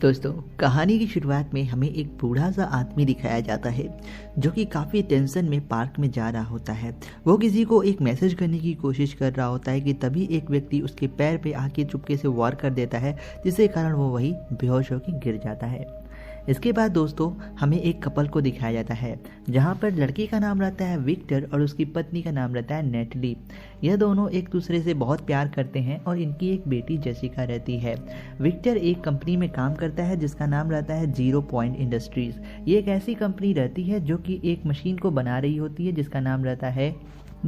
दोस्तों, कहानी की शुरुआत में हमें एक बूढ़ा सा आदमी दिखाया जाता है जो कि काफ़ी टेंशन में पार्क में जा रहा होता है। वो किसी को एक मैसेज करने की कोशिश कर रहा होता है कि तभी एक व्यक्ति उसके पैर पे आके चुपके से वार कर देता है, जिसके कारण वो वही बेहोश होकर गिर जाता है। इसके बाद दोस्तों हमें एक कपल को दिखाया जाता है जहाँ पर लड़के का नाम रहता है विक्टर और उसकी पत्नी का नाम रहता है नेटली। यह दोनों एक दूसरे से बहुत प्यार करते हैं और इनकी एक बेटी जेसिका रहती है। विक्टर एक कंपनी में काम करता है जिसका नाम रहता है 0 पॉइंट इंडस्ट्रीज। ये एक ऐसी कंपनी रहती है जो कि एक मशीन को बना रही होती है जिसका नाम रहता है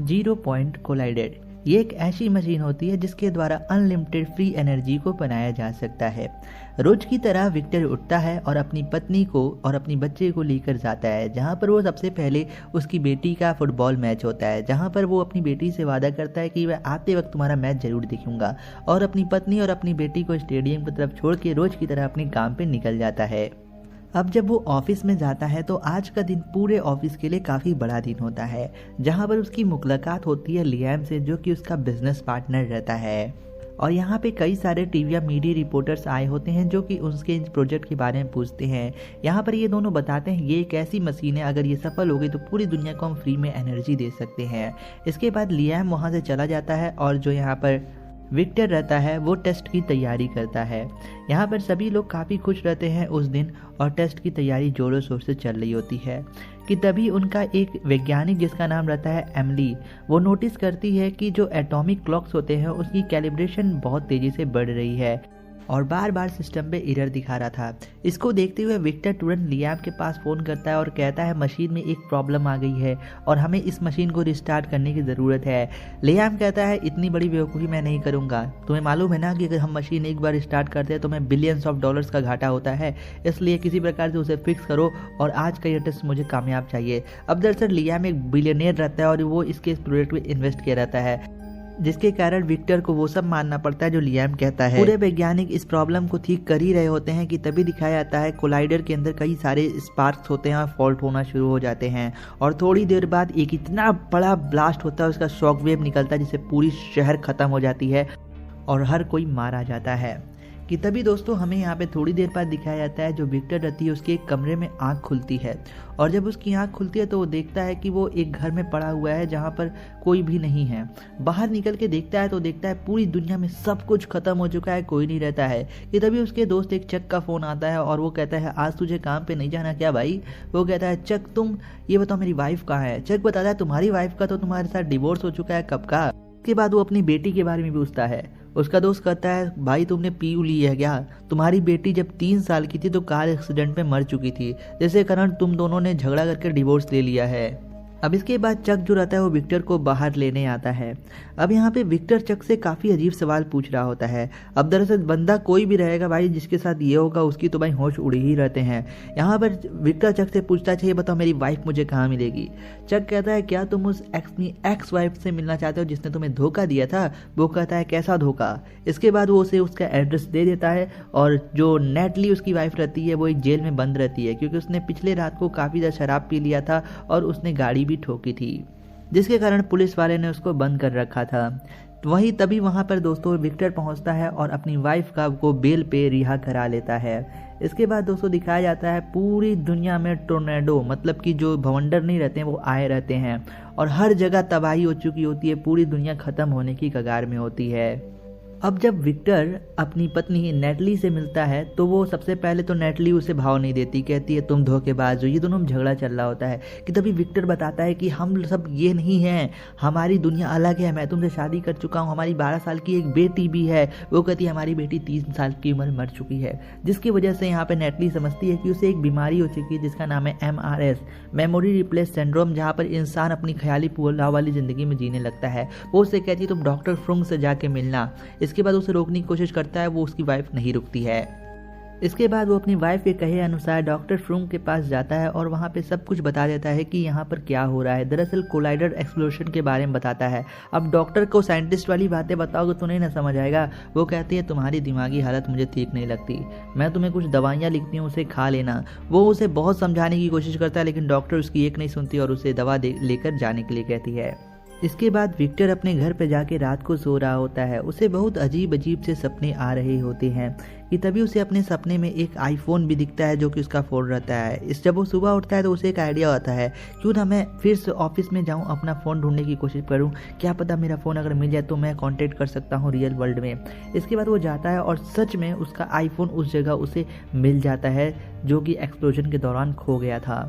0 पॉइंट कोलाइडेड। ये एक ऐसी मशीन होती है जिसके द्वारा अनलिमिटेड फ्री एनर्जी को बनाया जा सकता है। रोज की तरह विक्टर उठता है और अपनी पत्नी को और अपनी बच्चे को लेकर जाता है, जहां पर वो सबसे पहले उसकी बेटी का फुटबॉल मैच होता है, जहां पर वो अपनी बेटी से वादा करता है कि मैं आते वक्त तुम्हारा मैच जरूर देखूंगा, और अपनी पत्नी और अपनी बेटी को स्टेडियम की तरफ छोड़ के रोज की तरह अपने काम पे निकल जाता है। अब जब वो ऑफिस में जाता है तो आज का दिन पूरे ऑफिस के लिए काफ़ी बड़ा दिन होता है, जहां पर उसकी मुलाकात होती है लियाम से, जो कि उसका बिजनेस पार्टनर रहता है। और यहाँ पे कई सारे टीवी या मीडिया रिपोर्टर्स आए होते हैं जो कि उसके इस प्रोजेक्ट के बारे में पूछते हैं। यहाँ पर ये दोनों बताते हैं ये एक ऐसी मशीन है, अगर ये सफल हो गई तो पूरी दुनिया को हम फ्री में एनर्जी दे सकते हैं। इसके बाद लियाम वहाँ से चला जाता है और जो यहाँ पर विक्टर रहता है वो टेस्ट की तैयारी करता है। यहाँ पर सभी लोग काफ़ी खुश रहते हैं उस दिन, और टेस्ट की तैयारी जोरों शोर से चल रही होती है कि तभी उनका एक वैज्ञानिक जिसका नाम रहता है एमिली, वो नोटिस करती है कि जो एटॉमिक क्लॉक्स होते हैं उसकी कैलिब्रेशन बहुत तेज़ी से बढ़ रही है और बार बार सिस्टम पे एरर दिखा रहा था। इसको देखते हुए विक्टर तुरंत लियाम के पास फ़ोन करता है और कहता है मशीन में एक प्रॉब्लम आ गई है और हमें इस मशीन को रिस्टार्ट करने की ज़रूरत है। लियाम कहता है इतनी बड़ी बेवकूफ़ी मैं नहीं करूँगा, तुम्हें मालूम है ना कि अगर हम मशीन एक बार स्टार्ट करते हैं तो हमें बिलियंस ऑफ डॉलर्स का घाटा होता है, इसलिए किसी प्रकार से उसे फिक्स करो और आज का ये टेस्ट मुझे कामयाब चाहिए। अब दरअसल लियाम एक बिलियनियर रहता है और वो इसके प्रोजेक्ट में इन्वेस्ट किया रहता है, जिसके कारण विक्टर को वो सब मानना पड़ता है जो लियाम कहता है। पूरे वैज्ञानिक इस प्रॉब्लम को ठीक कर ही रहे होते हैं कि तभी दिखाया जाता है कोलाइडर के अंदर कई सारे स्पार्क्स होते हैं और फॉल्ट होना शुरू हो जाते हैं, और थोड़ी देर बाद एक इतना बड़ा ब्लास्ट होता है, उसका शॉक वेव निकलता है जिससे पूरी शहर खत्म हो जाती है और हर कोई मारा जाता है। कि तभी दोस्तों हमें यहाँ पे थोड़ी देर बाद दिखाया जाता है जो विक्टर रहती है उसके एक कमरे में आँख खुलती है, और जब उसकी आँख खुलती है तो वो देखता है कि वो एक घर में पड़ा हुआ है जहाँ पर कोई भी नहीं है। बाहर निकल के देखता है तो देखता है पूरी दुनिया में सब कुछ खत्म हो चुका है, कोई नहीं रहता है। कि तभी उसके दोस्त एक चक का फ़ोन आता है और वो कहता है आज तुझे काम पे नहीं जाना क्या भाई? वो कहता है चक तुम ये बताओ मेरी वाइफ कहाँ है? चक बताता है तुम्हारी वाइफ का तो तुम्हारे साथ डिवोर्स हो चुका है कब का। उसके बाद वो अपनी बेटी के बारे में पूछता है। उसका दोस्त कहता है भाई तुमने पी ली है क्या? तुम्हारी बेटी जब 3 साल की थी तो कार एक्सीडेंट में मर चुकी थी, जिसके कारण तुम दोनों ने झगड़ा करके डिवोर्स ले लिया है। अब इसके बाद चक जो रहता है वो विक्टर को बाहर लेने आता है। अब यहाँ पे विक्टर चक से काफ़ी अजीब सवाल पूछ रहा होता है। अब दरअसल बंदा कोई भी रहेगा भाई जिसके साथ ये होगा उसकी तो भाई होश उड़े ही रहते हैं। यहाँ पर विक्टर चक से पूछता है ये बताओ मेरी वाइफ मुझे कहाँ मिलेगी? चक कहता है क्या तुम उस एक्स वाइफ से मिलना चाहते हो जिसने तुम्हें धोखा दिया था? वो कहता है कैसा धोखा? इसके बाद वो उसे उसका एड्रेस दे देता है, और जो नेटली उसकी वाइफ रहती है वो एक जेल में बंद रहती है क्योंकि उसने पिछले रात को काफ़ी ज़्यादा शराब पी लिया था और उसने गाड़ी ठोकी थी, जिसके कारण पुलिस वाले ने उसको बंद कर रखा था। वहीं तभी वहां पर दोस्तों विक्टर पहुंचता है और अपनी वाइफ का को बेल पे रिहा करा लेता है। इसके बाद दोस्तों दिखाया जाता है पूरी दुनिया में टोर्नेडो, मतलब कि जो भवंडर नहीं रहते हैं वो आए रहते हैं और हर जगह तबाही हो चुकी होती है, पूरी दुनिया खत्म होने की कगार में होती है। अब जब विक्टर अपनी पत्नी नेटली से मिलता है तो वो सबसे पहले तो नेटली उसे भाव नहीं देती, कहती है तुम धोखेबाज हो। ये दोनों में झगड़ा चल रहा होता है कि तभी विक्टर बताता है कि हम सब ये नहीं हैं, हमारी दुनिया अलग है, मैं तुमसे शादी कर चुका हूँ, हमारी 12 साल की एक बेटी भी है। वो कहती है हमारी बेटी 3 साल की उम्र मर चुकी है, जिसकी वजह से यहाँ पे नेटली समझती है कि उसे एक बीमारी हो चुकी है जिसका नाम है MRS, मेमोरी रिप्लेस सिंड्रोम, जहाँ पर इंसान अपनी ख्याली पुलाव वाली जिंदगी में जीने लगता है। वो उससे कहती है तुम डॉक्टर फ्रुंग से जाके मिलना। इसके बाद उसे रोकने की कोशिश करता है, वो उसकी वाइफ नहीं रुकती है। इसके बाद वो अपनी वाइफ के कहे अनुसार डॉक्टर फ्रूम के पास जाता है और वहाँ पे सब कुछ बता देता है कि यहाँ पर क्या हो रहा है। दरअसल कोलाइडर एक्सप्लोजन के बारे में बताता है। अब डॉक्टर को साइंटिस्ट वाली बातें बताओगे तो नहीं ना समझ आएगा। वो कहती है तुम्हारी दिमागी हालत मुझे ठीक नहीं लगती, मैं तुम्हें कुछ दवाइयाँ लिखती हूँ उसे खा लेना। वो उसे बहुत समझाने की कोशिश करता है लेकिन डॉक्टर उसकी एक नहीं सुनती और उसे दवा लेकर जाने के लिए कहती है। इसके बाद विक्टर अपने घर पर जाके रात को सो रहा होता है। उसे बहुत अजीब अजीब से सपने आ रहे होते हैं कि तभी उसे अपने सपने में एक आईफोन भी दिखता है जो कि उसका फ़ोन रहता है। इस जब वो सुबह उठता है तो उसे एक आइडिया आता है, क्यों ना मैं फिर से ऑफिस में जाऊँ, अपना फ़ोन ढूंढने की कोशिश करूँ, क्या पता मेरा फ़ोन अगर मिल जाए तो मैं कॉन्टेक्ट कर सकता हूँ रियल वर्ल्ड में। इसके बाद वो जाता है और सच में उसका आईफोन उस जगह उसे मिल जाता है जो कि एक्सप्लोजन के दौरान खो गया था।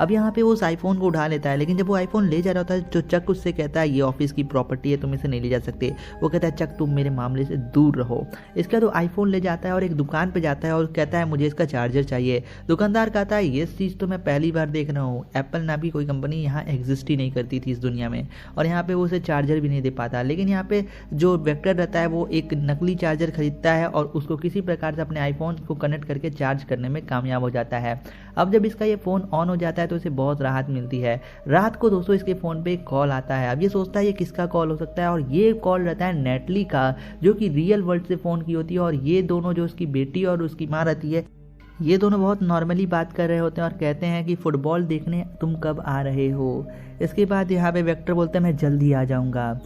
अब यहाँ पे वो उस आईफोन को उठा लेता है, लेकिन जब वो आईफोन ले जा रहा होता है तो चक उससे कहता है ये ऑफिस की प्रॉपर्टी है, तुम इसे नहीं ले जा सकते। वो कहता है चक तुम मेरे मामले से दूर रहो। इसके बाद वो आईफोन ले जाता है और एक दुकान पे जाता है और कहता है मुझे इसका चार्जर चाहिए। दुकानदार कहता है ये चीज़ तो मैं पहली बार देख रहा हूँ, एप्पल ना भी कोई कंपनी यहाँ एग्जिस्ट ही नहीं करती थी इस दुनिया में, और यहाँ पे वो उसे चार्जर भी नहीं दे पाता। लेकिन यहाँ पे जो वेक्टर रहता है वो एक नकली चार्जर खरीदता है और उसको किसी प्रकार से अपने आईफोन को कनेक्ट करके चार्ज करने में कामयाब हो जाता है। अब जब इसका ये फ़ोन ऑन हो जाता है तो इसे बहुत राहत मिलती है। रात को दोस्तों इसके फ़ोन पे एक कॉल आता है। अब ये सोचता है ये किसका कॉल हो सकता है, और ये कॉल रहता है नेटली का, जो कि रियल वर्ल्ड से फ़ोन की होती है। और ये दोनों, जो उसकी बेटी और उसकी माँ रहती है, ये दोनों बहुत नॉर्मली बात कर रहे होते हैं और कहते हैं कि फुटबॉल देखने तुम कब आ रहे हो। इसके बाद यहाँ पे वेक्टर बोलता है मैं जल्दी आ जाऊँगा।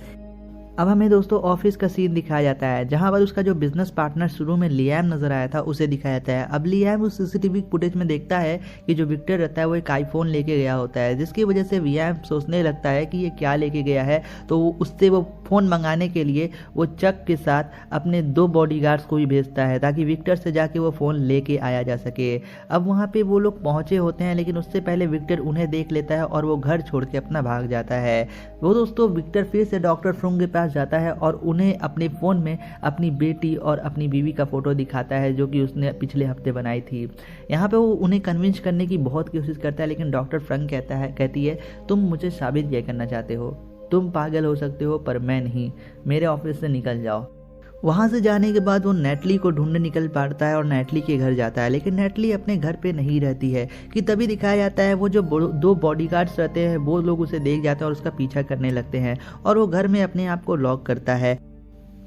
अब हमें दोस्तों ऑफिस का सीन दिखाया जाता है, जहां पर उसका जो बिजनेस पार्टनर शुरू में लियाम नजर आया था उसे दिखाया जाता है। अब लियाम उस सीसीटीवी फुटेज में देखता है कि जो विक्टर रहता है वो एक आईफोन लेके गया होता है, जिसकी वजह से लियाम सोचने लगता है कि ये क्या लेके गया है। तो उससे वो फ़ोन मंगाने के लिए वो चक के साथ अपने 2 बॉडीगार्ड्स को भी भेजता है ताकि विक्टर से जाके वो फ़ोन लेके आया जा सके। अब वहाँ पे वो लोग पहुँचे होते हैं, लेकिन उससे पहले विक्टर उन्हें देख लेता है और वो घर छोड़ के अपना भाग जाता है। वो दोस्तों विक्टर फिर से डॉक्टर फ्रुंग के पास जाता है और उन्हें अपने फ़ोन में अपनी बेटी और अपनी बीवी का फ़ोटो दिखाता है जो कि उसने पिछले हफ्ते बनाई थी। यहाँ पे वो उन्हें कन्विंस करने की बहुत कोशिश करता है, लेकिन डॉक्टर फ्रंक कहती है तुम मुझे साबित क्या करना चाहते हो, तुम पागल हो सकते हो पर मैं नहीं, मेरे ऑफिस से निकल जाओ। वहाँ से जाने के बाद वो नेटली को ढूंढने निकल पड़ता है और नेटली के घर जाता है, लेकिन नेटली अपने घर पे नहीं रहती है। कि तभी दिखाया जाता है वो जो 2 बॉडीगार्ड्स रहते हैं वो लोग उसे देख जाते हैं और उसका पीछा करने लगते हैं और वो घर में अपने आप को लॉक करता है।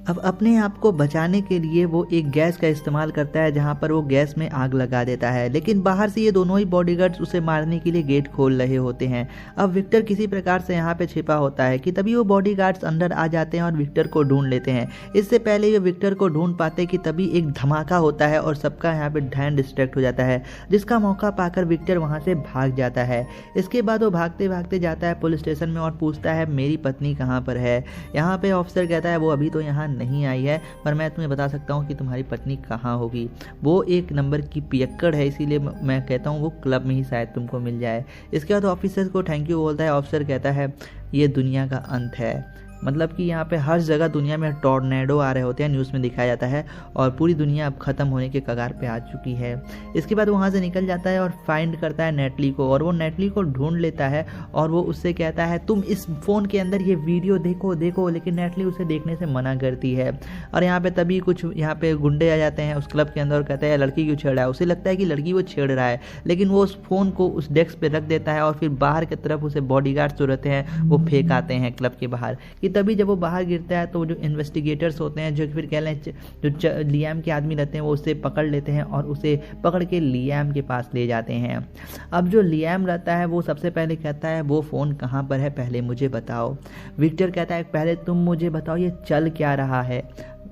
अब अपने आप को बचाने के लिए वो एक गैस का इस्तेमाल करता है, जहां पर वो गैस में आग लगा देता है, लेकिन बाहर से ये दोनों ही बॉडीगार्ड्स उसे मारने के लिए गेट खोल रहे होते हैं। अब विक्टर किसी प्रकार से यहाँ पे छिपा होता है कि तभी वो बॉडीगार्ड्स अंदर आ जाते हैं और विक्टर को ढूंढ लेते हैं। इससे पहले ये विक्टर को ढूंढ पाते कि तभी एक धमाका होता है और सबका यहाँ पे ध्यान डिस्ट्रैक्ट हो जाता है, जिसका मौका पाकर विक्टर वहाँ से भाग जाता है। इसके बाद वो भागते भागते जाता है पुलिस स्टेशन में और पूछता है मेरी पत्नी कहाँ पर है। यहाँ पे ऑफिसर कहता है वो अभी तो यहाँ नहीं आई है, पर मैं तुम्हें बता सकता हूँ कि तुम्हारी पत्नी कहाँ होगी। वो 1 नंबर की पियक्कड़ है, इसीलिए मैं कहता हूँ वो क्लब में ही शायद तुमको मिल जाए। इसके बाद ऑफिसर को थैंक यू बोलता है। ऑफिसर कहता है ये दुनिया का अंत है, मतलब कि यहाँ पे हर जगह दुनिया में टॉर्नेडो आ रहे होते हैं, न्यूज़ में दिखाया जाता है, और पूरी दुनिया अब ख़त्म होने के कगार पे आ चुकी है। इसके बाद वहाँ से निकल जाता है और फाइंड करता है नेटली को, और वो नेटली को ढूंढ लेता है और वो उससे कहता है तुम इस फ़ोन के अंदर ये वीडियो देखो, लेकिन नेटली उसे देखने से मना करती है। और यहाँ पे तभी कुछ यहाँ पे गुंडे आ जाते हैं उस क्लब के अंदर और कहते हैं लड़की क्यों छेड़ रहा है। उसे लगता है कि लड़की वो छेड़ रहा है, लेकिन वो उस फ़ोन को उस डेस्क पे रख देता है और फिर बाहर की तरफ उसे बॉडीगार्ड्स जो रहते हैं वो फेंक आते हैं क्लब के बाहर। कि तभी जब वो बाहर गिरता है तो जो इन्वेस्टिगेटर्स होते हैं, जो फिर कह लें जो लियाम के आदमी रहते हैं, वो उसे पकड़ लेते हैं और उसे पकड़ के लियाम के पास ले जाते हैं। अब जो लियाम रहता है वो सबसे पहले कहता है वो फ़ोन कहाँ पर है, पहले मुझे बताओ। विक्टर कहता है पहले तुम मुझे बताओ ये चल क्या रहा है।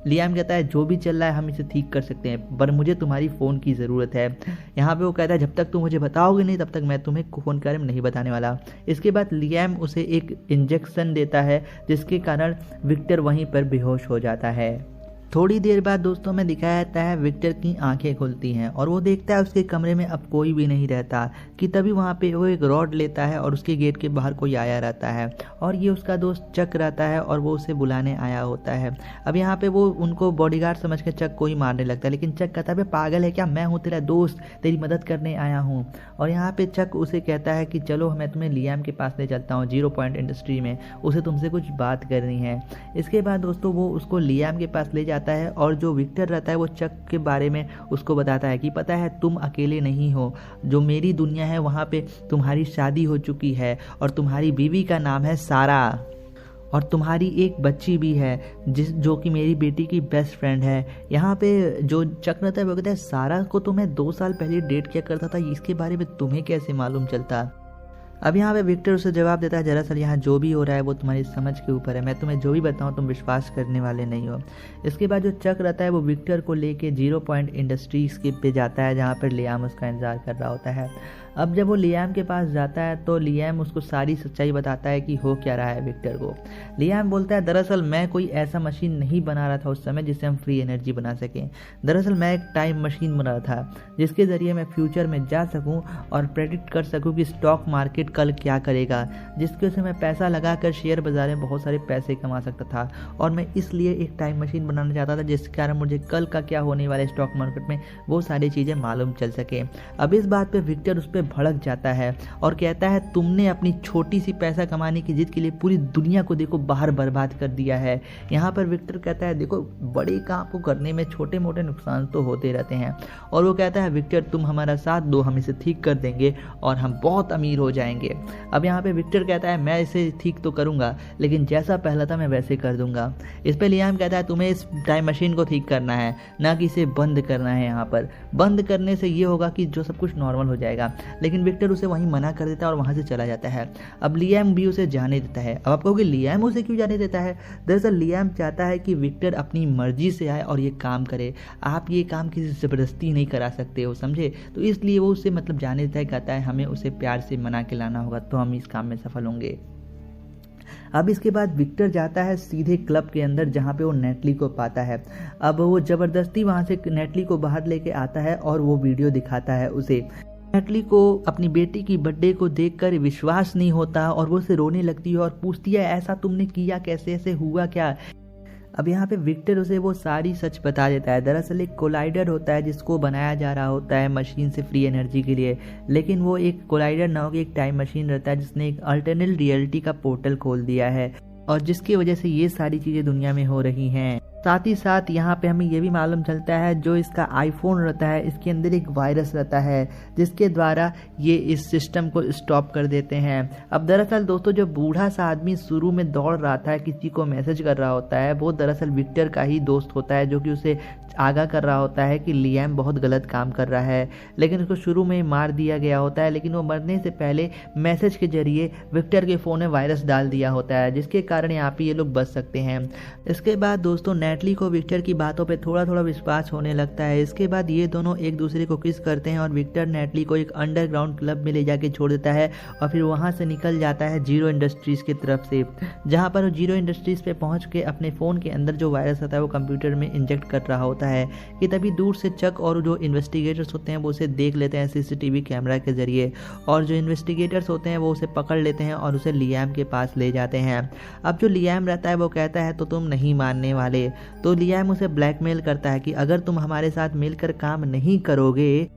लियाम कहता है जो भी चल रहा है हम इसे ठीक कर सकते हैं, पर मुझे तुम्हारी फ़ोन की ज़रूरत है। यहाँ पे वो कहता है जब तक तुम मुझे बताओगे नहीं तब तक मैं तुम्हें फ़ोन के बारे में नहीं बताने वाला। इसके बाद लियाम उसे एक इंजेक्शन देता है, जिसके कारण विक्टर वहीं पर बेहोश हो जाता है। थोड़ी देर बाद दोस्तों में दिखाया जाता है विक्टर की आंखें खुलती हैं और वो देखता है उसके कमरे में अब कोई भी नहीं रहता। कि तभी वहाँ पे वो एक रॉड लेता है और उसके गेट के बाहर कोई आया रहता है और ये उसका दोस्त चक रहता है और वो उसे बुलाने आया होता है। अब यहाँ पे वो उनको बॉडीगार्ड समझ के चक को ही मारने लगता है, लेकिन चक कहता है पागल है क्या, मैं हूँ तेरा दोस्त, तेरी मदद करने आया हूँ। और यहाँ पे चक उसे कहता है कि चलो मैं तुम्हें लियाम के पास ले चलता हूँ 0 पॉइंट इंडस्ट्री में, उसे तुमसे कुछ बात करनी है। इसके बाद दोस्तों वो उसको लियाम के पास ले जाता है और जो विक्टर रहता है वो चक के बारे में उसको बताता है कि पता है तुम अकेले नहीं हो, जो मेरी दुनिया है वहाँ पे तुम्हारी शादी हो चुकी है और तुम्हारी बीवी का नाम है सारा और तुम्हारी एक बच्ची भी है जो कि मेरी बेटी की बेस्ट फ्रेंड है। यहाँ पे जो चक रहता है वो कहता है सारा को तो मैं 2 साल पहले डेट किया करता था, इसके बारे में तुम्हें कैसे मालूम चलता। अब यहाँ पे विक्टर उसे जवाब देता है, दरअसल यहाँ जो भी हो रहा है वो तुम्हारी समझ के ऊपर है, मैं तुम्हें जो भी बताऊँ तुम विश्वास करने वाले नहीं हो। इसके बाद जो चक रहता है वो विक्टर को लेके 0 पॉइंट इंडस्ट्रीज के पे जाता है, जहाँ पर लियाम उसका इंतजार कर रहा होता है। अब जब वो लियाम के पास जाता है तो लियाम उसको सारी सच्चाई बताता है कि हो क्या रहा है विक्टर को। लियाम बोलता है, दरअसल मैं कोई ऐसा मशीन नहीं बना रहा था उस समय जिससे हम फ्री एनर्जी बना सकें। दरअसल मैं एक टाइम मशीन बना रहा था जिसके ज़रिए मैं फ्यूचर में जा सकूं और प्रेडिक्ट कर सकूं कि स्टॉक मार्केट कल क्या करेगा, जिसके से मैं पैसा लगाकर शेयर बाजार में बहुत सारे पैसे कमा सकता था। और मैं इसलिए एक टाइम मशीन बनाना चाहता था जिसके कारण मुझे कल का क्या होने वाला है स्टॉक मार्केट में वो सारी चीज़ें मालूम चल सके। अब इस बात पर विक्टर उस पर भड़क जाता है और कहता है, तुमने अपनी छोटी सी पैसा कमाने की जिद के लिए पूरी दुनिया को देखो बाहर बर्बाद कर दिया है। यहाँ पर विक्टर कहता है, देखो बड़े काम को करने में छोटे मोटे नुकसान तो होते रहते हैं। और वो कहता है, विक्टर तुम हमारा साथ दो, हम इसे ठीक कर देंगे और हम बहुत अमीर हो जाएंगे। अब यहाँ पे विक्टर कहता है, मैं इसे ठीक तो करूँगा लेकिन जैसा पहला था मैं वैसे कर दूंगा। इस पर लियाम कहता है, तुम्हें इस टाइम मशीन को ठीक करना है ना कि इसे बंद करना है। यहाँ पर बंद करने से ये होगा कि जो सब कुछ नॉर्मल हो जाएगा। लेकिन विक्टर उसे वहीं मना कर देता है और वहाँ से चला जाता है। अब लियाम भी उसे जाने देता है। अब आप कहोगे लियाम उसे क्यों जाने देता है? दरअसल लियाम चाहता है कि विक्टर अपनी मर्जी से आए और ये काम करे। आप ये काम किसी ज़बरदस्ती नहीं करा सकते हो, समझे? तो इसलिए वो उसे मतलब जाने देता है, कहता है हमें उसे प्यार से मना के लाना होगा तो हम इस काम में सफल होंगे। अब इसके बाद विक्टर जाता है सीधे क्लब के अंदर जहाँ पे वो नेटली को पाता है। अब वो ज़बरदस्ती वहाँ से नेटली को बाहर लेके आता है और वो वीडियो दिखाता है उसे। नेटली को अपनी बेटी की बर्थडे को देखकर विश्वास नहीं होता और वो उसे रोने लगती है और पूछती है, ऐसा तुमने किया कैसे, ऐसे हुआ क्या? अब यहाँ पे विक्टर उसे वो सारी सच बता देता है। दरअसल एक कोलाइडर होता है जिसको बनाया जा रहा होता है मशीन से फ्री एनर्जी के लिए, लेकिन वो एक कोलाइडर ना होकर एक टाइम मशीन रहता है जिसने एक अल्टरनेट रियलिटी का पोर्टल खोल दिया है और जिसकी वजह से ये सारी चीज़ें दुनिया में हो रही हैं। साथ ही साथ यहाँ पे हमें ये भी मालूम चलता है जो इसका आईफोन रहता है इसके अंदर एक वायरस रहता है जिसके द्वारा ये इस सिस्टम को स्टॉप कर देते हैं। अब दरअसल दोस्तों जो बूढ़ा सा आदमी शुरू में दौड़ रहा था किसी को मैसेज कर रहा होता है वो दरअसल विक्टर का ही दोस्त होता है जो कि उसे आगाह कर रहा होता है कि लियाम बहुत गलत काम कर रहा है, लेकिन उसको शुरू में ही मार दिया गया होता है। लेकिन वो मरने से पहले मैसेज के जरिए विक्टर के फ़ोन में वायरस डाल दिया होता है जिसके कारण यहाँ पे ये लोग बच सकते हैं। इसके बाद दोस्तों नेटली को विक्टर की बातों पे थोड़ा थोड़ा विश्वास होने लगता है। इसके बाद ये दोनों एक दूसरे को किस करते हैं और विक्टर नेटली को एक अंडरग्राउंड क्लब में ले जाके छोड़ देता है और फिर वहाँ से निकल जाता है जीरो इंडस्ट्रीज़ की तरफ से, जहाँ पर जीरो इंडस्ट्रीज़ पे पहुँच के अपने फ़ोन के अंदर जो वायरस होता है वो कंप्यूटर में इंजेक्ट कर रहा होता है कि तभी दूर से चक और जो इन्वेस्टिगेटर्स होते हैं वो उसे देख लेते हैं सीसीटीवी कैमरा के जरिए और जो इन्वेस्टिगेटर्स होते हैं वो उसे पकड़ लेते हैं और उसे लियाम के पास ले जाते हैं। अब जो लियाम रहता है वो कहता है तो तुम नहीं मानने वाले, तो लियाम उसे ब्लैकमेल करता है कि अगर तुम हमारे साथ मिलकर काम नहीं करोगे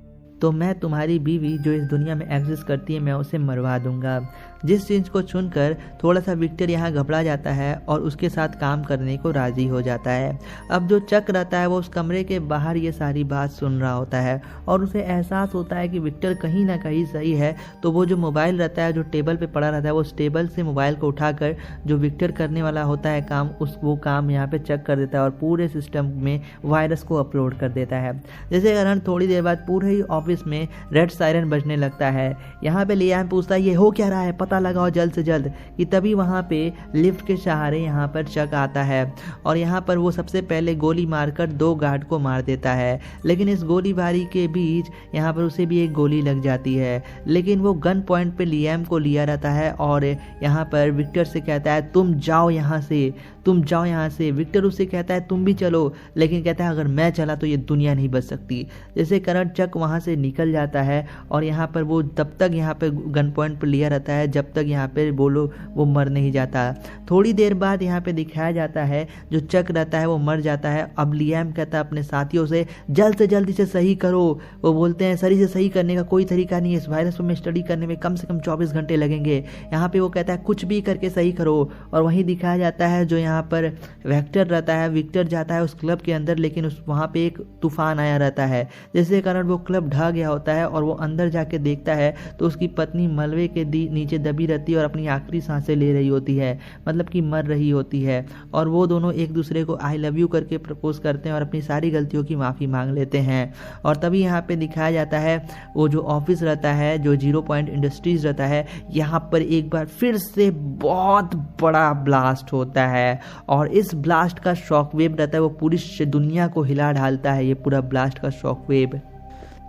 तो मैं तुम्हारी बीवी जो इस दुनिया में एग्जिस्ट करती है मैं उसे मरवा दूंगा। जिस चीज़ को सुनकर थोड़ा सा विक्टर यहाँ घबरा जाता है और उसके साथ काम करने को राज़ी हो जाता है। अब जो चक रहता है वो उस कमरे के बाहर ये सारी बात सुन रहा होता है और उसे एहसास होता है कि विक्टर कहीं ना कहीं सही है। तो वो जो मोबाइल रहता है जो टेबल पे पड़ा रहता है वो उस टेबल से मोबाइल को उठाकर जो विक्टर करने वाला होता है काम वो काम यहाँ पे चक कर देता है और पूरे सिस्टम में वायरस को अपलोड कर देता है। जिसके कारण थोड़ी देर बाद पूरे ही ऑफिस में रेड सायरन बजने लगता है। यहाँ पे लियाम पूछता है ये हो क्या रहा है, पता लगाओ जल्द से जल्द। कि तभी वहाँ पे लिफ्ट के सहारे यहाँ पर चक आता है और यहाँ पर वो सबसे पहले गोली मारकर 2 गार्ड को मार देता है, लेकिन इस गोलीबारी के बीच यहाँ पर उसे भी एक गोली लग जाती है। लेकिन वो गन पॉइंट पे लियाम को लिया रहता है और यहाँ पर विक्टर से कहता है तुम जाओ यहाँ से, तुम जाओ यहाँ से। विक्टर उससे कहता है तुम भी चलो, लेकिन कहता है अगर मैं चला तो ये दुनिया नहीं बच सकती। जैसे कारण चक वहाँ से निकल जाता है और यहाँ पर वो तब तक यहाँ पे गन पॉइंट पर लिया रहता है जब तक यहाँ पे बोलो वो मर नहीं जाता। थोड़ी देर बाद यहाँ पे दिखाया जाता है जो चक रहता है वो मर जाता है। अब लियाम कहता है अपने साथियों से जल्द इसे सही करो। वो बोलते हैं सर इसे सही करने का कोई तरीका नहीं है, इस वायरस को स्टडी करने में कम से कम 24 घंटे लगेंगे। यहाँ पे वो कहता है कुछ भी करके सही करो। और वहीं दिखाया जाता है जो यहाँ पर विक्टर रहता है, विक्टर जाता है उस क्लब के अंदर, लेकिन उस वहाँ पे एक तूफान आया रहता है जिसके कारण वो क्लब ढह गया होता है और वो अंदर जाके देखता है तो उसकी पत्नी मलबे के नीचे दबी रहती है और अपनी आखिरी सांसें ले रही होती है, मतलब कि मर रही होती है। और वो दोनों एक दूसरे को आई लव यू करके प्रपोज करते हैं और अपनी सारी गलतियों की माफ़ी मांग लेते हैं। और तभी यहाँ पे दिखाया जाता है वो जो ऑफिस रहता है, जो 0 पॉइंट इंडस्ट्रीज रहता है, यहाँ पर एक बार फिर से बहुत बड़ा ब्लास्ट होता है। और इस ब्लास्ट का शॉक वेव रहता है वो पूरी दुनिया को हिला ढालता है, ये पूरा ब्लास्ट का शॉक वेव।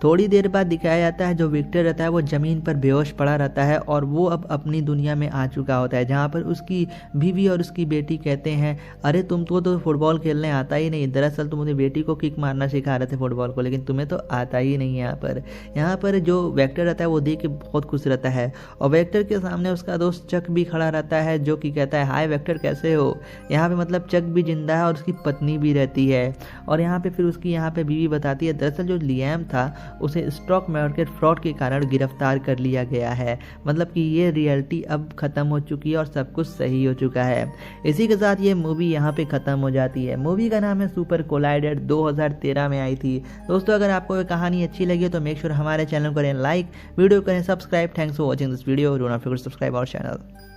थोड़ी देर बाद दिखाया जाता है जो विक्टर रहता है वो ज़मीन पर बेहोश पड़ा रहता है और वो अब अपनी दुनिया में आ चुका होता है, जहाँ पर उसकी बीवी और उसकी बेटी कहते हैं अरे तुमको तो फुटबॉल खेलने आता ही नहीं, दरअसल तुम अपनी बेटी को किक मारना सिखा रहे थे फुटबॉल को, लेकिन तुम्हें तो आता ही नहीं है। यहाँ पर जो वेक्टर रहता है वो देख के बहुत खुश रहता है और वेक्टर के सामने उसका दोस्त चक भी खड़ा रहता है जो कि कहता है हाय वेक्टर कैसे हो। यहाँ पे मतलब चक भी जिंदा है और उसकी पत्नी भी रहती है। और यहाँ पे फिर उसकी यहाँ पे बीवी बताती है दरअसल जो लियाम था उसे स्टॉक मार्केट फ्रॉड के कारण गिरफ्तार कर लिया गया है, मतलब कि ये रियलिटी अब ख़त्म हो चुकी है और सब कुछ सही हो चुका है। इसी के साथ ये मूवी यहाँ पे ख़त्म हो जाती है। मूवी का नाम है सुपर कोलाइडर, 2013 में आई थी। दोस्तों अगर आपको ये कहानी अच्छी लगी तो मेक श्योर हमारे चैनल को करें लाइक, वीडियो करें subscribe. Thanks for watching this video, do not forget to subscribe our channel.